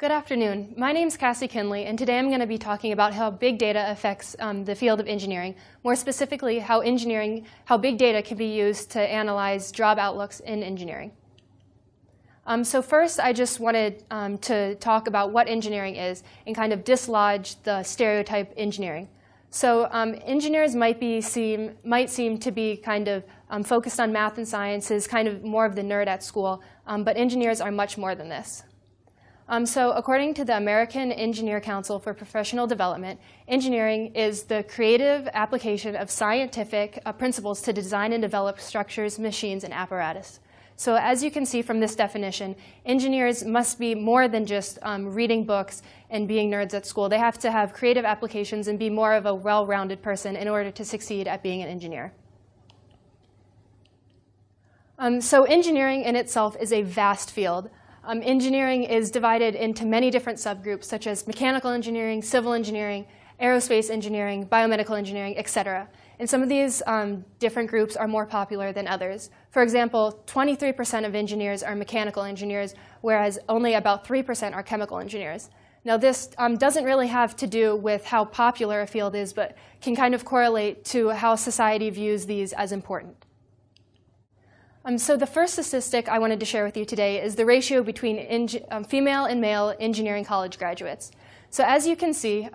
Good afternoon. My name is Cassie Kinley, and today I'm going to be talking about how big data affects the field of engineering. More specifically, how big data can be used to analyze job outlooks in engineering. So first, I just wanted to talk about what engineering is and kind of dislodge the stereotype engineering. So engineers might seem to be kind of focused on math and sciences, kind of more of the nerd at school, but engineers are much more than this. So according to the American Engineer Council for Professional Development, engineering is the creative application of scientific principles to design and develop structures, machines, and apparatus. So as you can see from this definition, engineers must be more than just reading books and being nerds at school. They have to have creative applications and be more of a well-rounded person in order to succeed at being an engineer. So engineering in itself is a vast field. Engineering is divided into many different subgroups, such as mechanical engineering, civil engineering, aerospace engineering, biomedical engineering, etc. And some of these different groups are more popular than others. For example, 23% of engineers are mechanical engineers, whereas only about 3% are chemical engineers. Now, this doesn't really have to do with how popular a field is, but can kind of correlate to how society views these as important. So the first statistic I wanted to share with you today is the ratio between female and male engineering college graduates. So as you can see,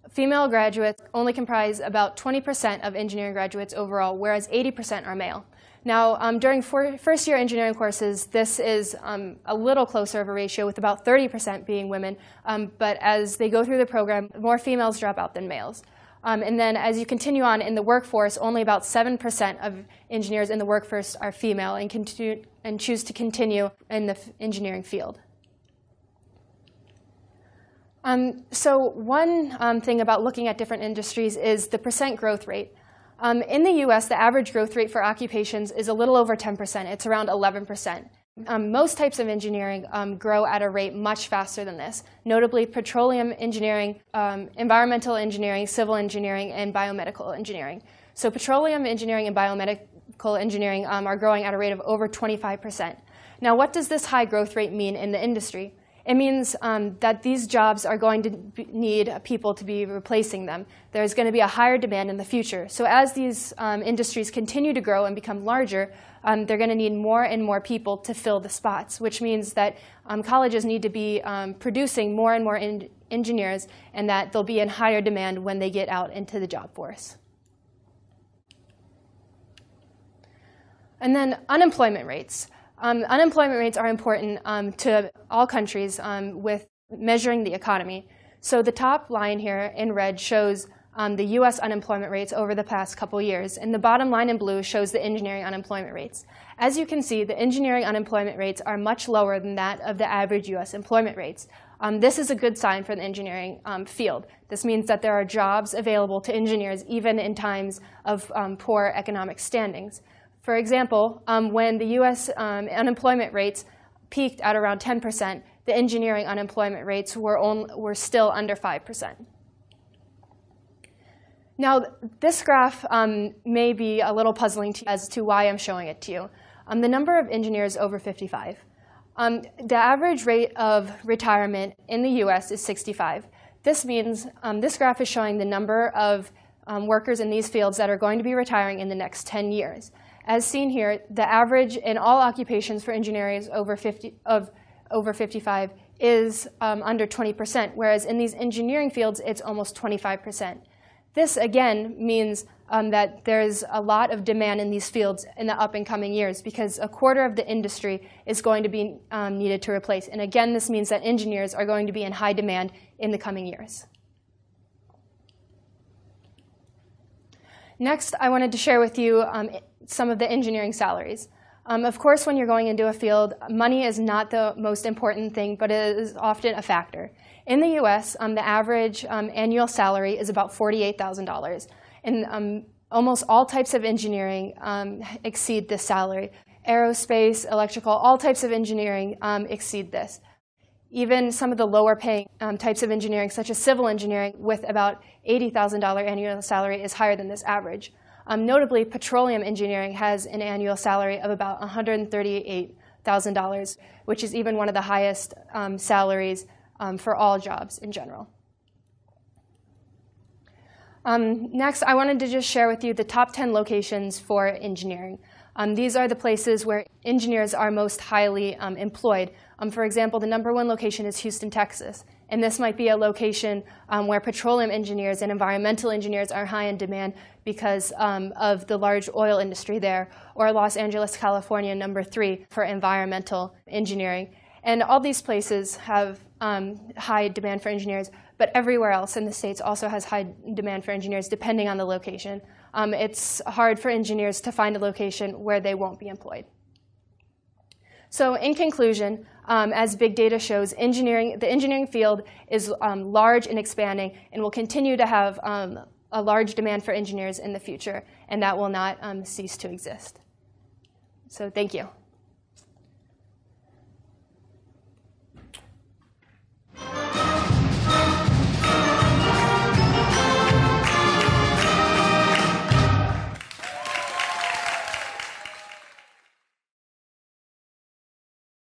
female graduates only comprise about 20% of engineering graduates overall, whereas 80% are male. Now, during first-year engineering courses, this is a little closer of a ratio, with about 30% being women. But as they go through the program, more females drop out than males. And then as you continue on in the workforce, only about 7% of engineers in the workforce are female and choose to continue in the engineering field. So one thing about looking at different industries is the percent growth rate. In the US, the average growth rate for occupations is a little over 10%. It's around 11%. Most types of engineering grow at a rate much faster than this, notably petroleum engineering, environmental engineering, civil engineering, and biomedical engineering. So petroleum engineering and biomedical engineering are growing at a rate of over 25%. Now, what does this high growth rate mean in the industry? It means that these jobs are going to need people to be replacing them. There's going to be a higher demand in the future. So as these industries continue to grow and become larger, they're going to need more and more people to fill the spots, which means that colleges need to be producing more and more engineers, and that they'll be in higher demand when they get out into the job force. And then unemployment rates. Unemployment rates are important to all countries with measuring the economy. So the top line here in red shows the US unemployment rates over the past couple years, and the bottom line in blue shows the engineering unemployment rates. As you can see, the engineering unemployment rates are much lower than that of the average US employment rates. This is a good sign for the engineering field. This means that there are jobs available to engineers even in times of poor economic standings. For example, when the US unemployment rates peaked at around 10%, the engineering unemployment rates were still under 5%. Now, this graph may be a little puzzling to you as to why I'm showing it to you. The number of engineers over 55. The average rate of retirement in the US is 65. This means this graph is showing the number of workers in these fields that are going to be retiring in the next 10 years. As seen here, the average in all occupations for engineers over 55 is under 20%, whereas in these engineering fields, it's almost 25%. This, again, means that there's a lot of demand in these fields in the up and coming years, because a quarter of the industry is going to be needed to replace. And again, this means that engineers are going to be in high demand in the coming years. Next, I wanted to share with you some of the engineering salaries. Of course, when you're going into a field, money is not the most important thing, but it is often a factor. In the US, the average annual salary is about $48,000. And almost all types of engineering exceed this salary. Aerospace, electrical, all types of engineering exceed this. Even some of the lower paying types of engineering, such as civil engineering, with about $80,000 annual salary, is higher than this average. Notably, petroleum engineering has an annual salary of about $138 $100,000, which is even one of the highest salaries for all jobs in general. Next, I wanted to just share with you the top 10 locations for engineering. These are the places where engineers are most highly employed. For example, the #1 location is Houston, Texas. And this might be a location where petroleum engineers and environmental engineers are high in demand because of the large oil industry there. Or Los Angeles, California, #3 for environmental engineering. And all these places have high demand for engineers, but everywhere else in the States also has high demand for engineers depending on the location. It's hard for engineers to find a location where they won't be employed. So in conclusion, as big data shows, the engineering field is large and expanding and will continue to have a large demand for engineers in the future, and that will not cease to exist. So thank you.